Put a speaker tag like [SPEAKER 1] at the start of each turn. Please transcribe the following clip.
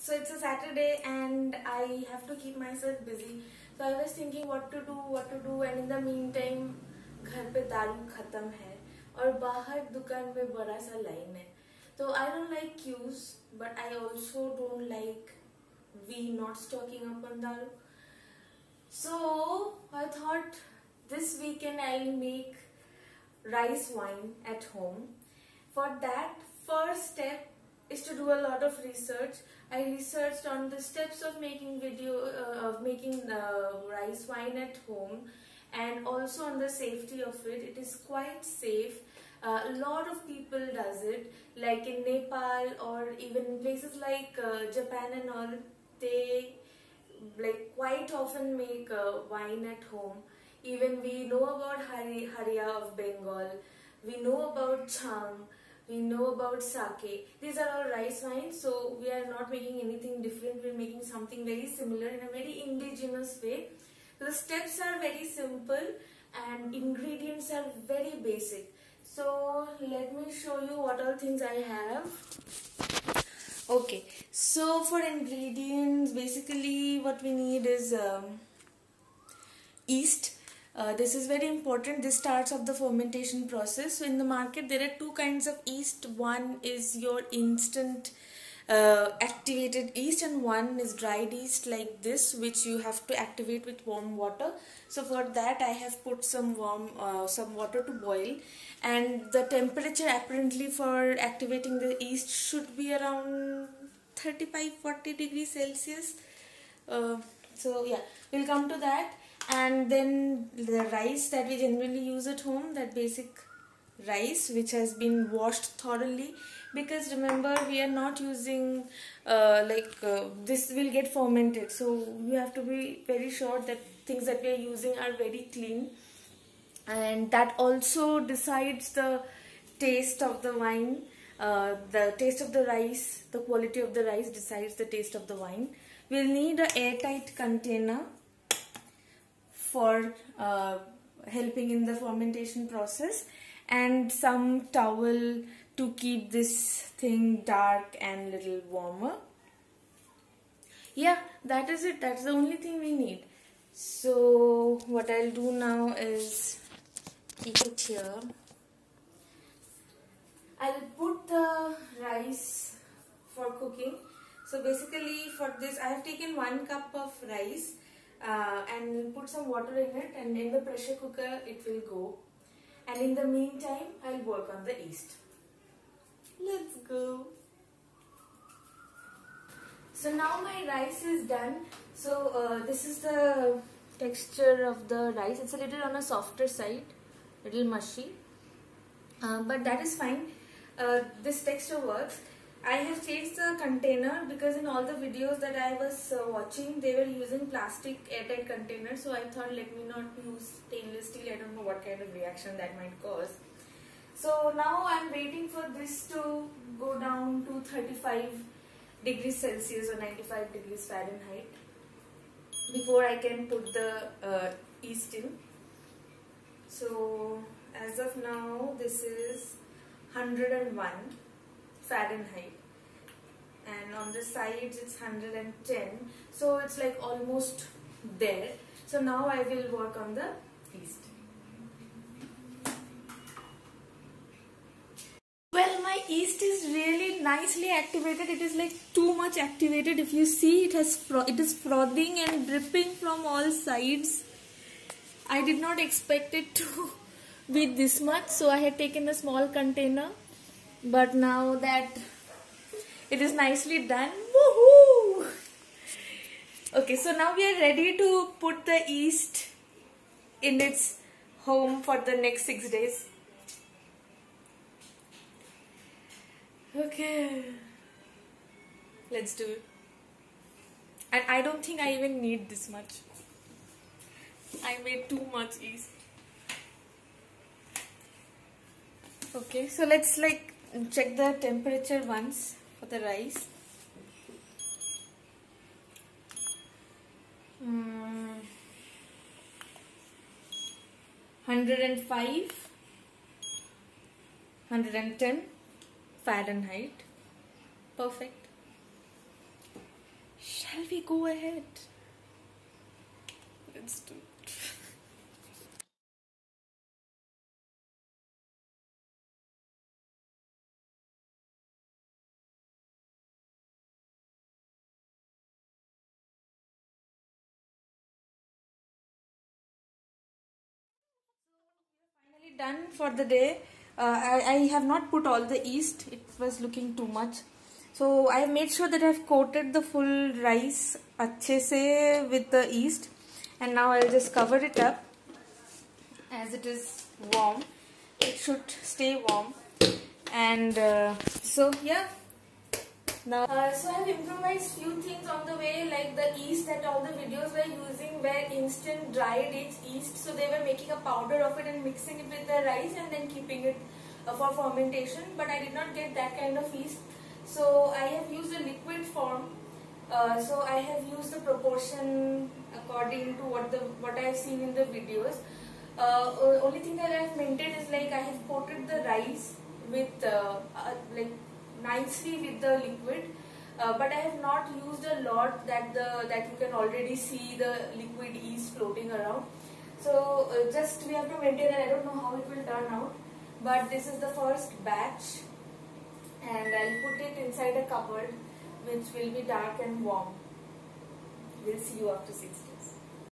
[SPEAKER 1] So it's a Saturday and I have to keep myself busy. So I was thinking what to do, and in the meantime घर पे दारू खत्म है और बाहर दुकान में बड़ा सा लाइन है. So I don't like queues, but I also don't like we not stocking up on daru. So I thought this weekend I'll make rice wine at home. For that, first step is to do a lot of research. I researched on the steps of making rice wine at home, and also on the safety of it. It is quite safe. A lot of people does it, like in Nepal or even in places like Japan and all. They like quite often make wine at home. Even we know about Haria of Bengal. We know about Chang. We know about sake. These are all rice wines, so we are not making anything different. We are making something very similar in a very indigenous way. So the steps are very simple and ingredients are very basic. So let me show you what all things I have. Okay, so for ingredients, basically what we need is yeast. This is very important. This starts off the fermentation process. So in the market there are two kinds of yeast. One is your instant activated yeast, and one is dried yeast like this, which you have to activate with warm water. So for that I have put some water to boil, and the temperature apparently for activating the yeast should be around 35-40 degrees Celsius. So yeah, we'll come to that. And then the rice that we generally use at home, that basic rice which has been washed thoroughly, because remember we are not using this will get fermented, so we have to be very sure that things that we are using are very clean, and that also decides the taste of the wine. The taste of the rice, the quality of the rice decides the taste of the wine. We'll need an airtight container for helping in the fermentation process, and some towel to keep this thing dark and little warmer. Yeah, that is it. That's the only thing we need. So what I'll do now is keep it here. I'll put the rice for cooking. So basically for this I have taken 1 cup of rice and put some water in it, and in the pressure cooker it will go. And in the meantime I'll work on the yeast. Let's go. So now my rice is done. So this is the texture of the rice. It's a little on a softer side, little mushy, but that is fine. This texture works. I have changed the container because in all the videos that I was watching, they were using plastic airtight containers. So I thought, let me not use stainless steel. I don't know what kind of reaction that might cause. So now I'm waiting for this to go down to 35 degrees Celsius or 95 degrees Fahrenheit before I can put the yeast in. So as of now, this is 101 Fahrenheit, and on the sides it's 110, so it's like almost there. So now I will work on the yeast. Well, my yeast is really nicely activated. It is like too much activated. If you see, it is frothing and dripping from all sides. I did not expect it to be this much, so I had taken a small container, but now that it is nicely done, woohoo! Okay, so now we are ready to put the yeast in its home for the next 6 days. Okay, let's do it. And I don't think I even need this much. I made too much yeast. Okay, so let's check the temperature once for the rice. 105, 110 Fahrenheit. Perfect. Shall we go ahead? Let's do it. Finally done for the day. I have not put all the yeast. It was looking too much. So I have made sure that I have coated the full rice अच्छे से with the yeast. And now I'll just cover it up as it is warm. It should stay warm. And so yeah. Now, so I have improvised few things on the way, like the yeast that all the videos were using were instant dried yeast. So they were making a powder of it and mixing it with the rice and then keeping it for fermentation. But I did not get that kind of yeast. So I have used a liquid form. So I have used the proportion according to what I have seen in the videos. Only thing that I have maintained is like I have coated the rice with like nicely with the liquid, but I have not used a lot that you can already see the liquid yeast floating around. So just we have to maintain that. I don't know how it will turn out, but this is the first batch, and I'll put it inside a cupboard which will be dark and warm. We'll see you after 6 days.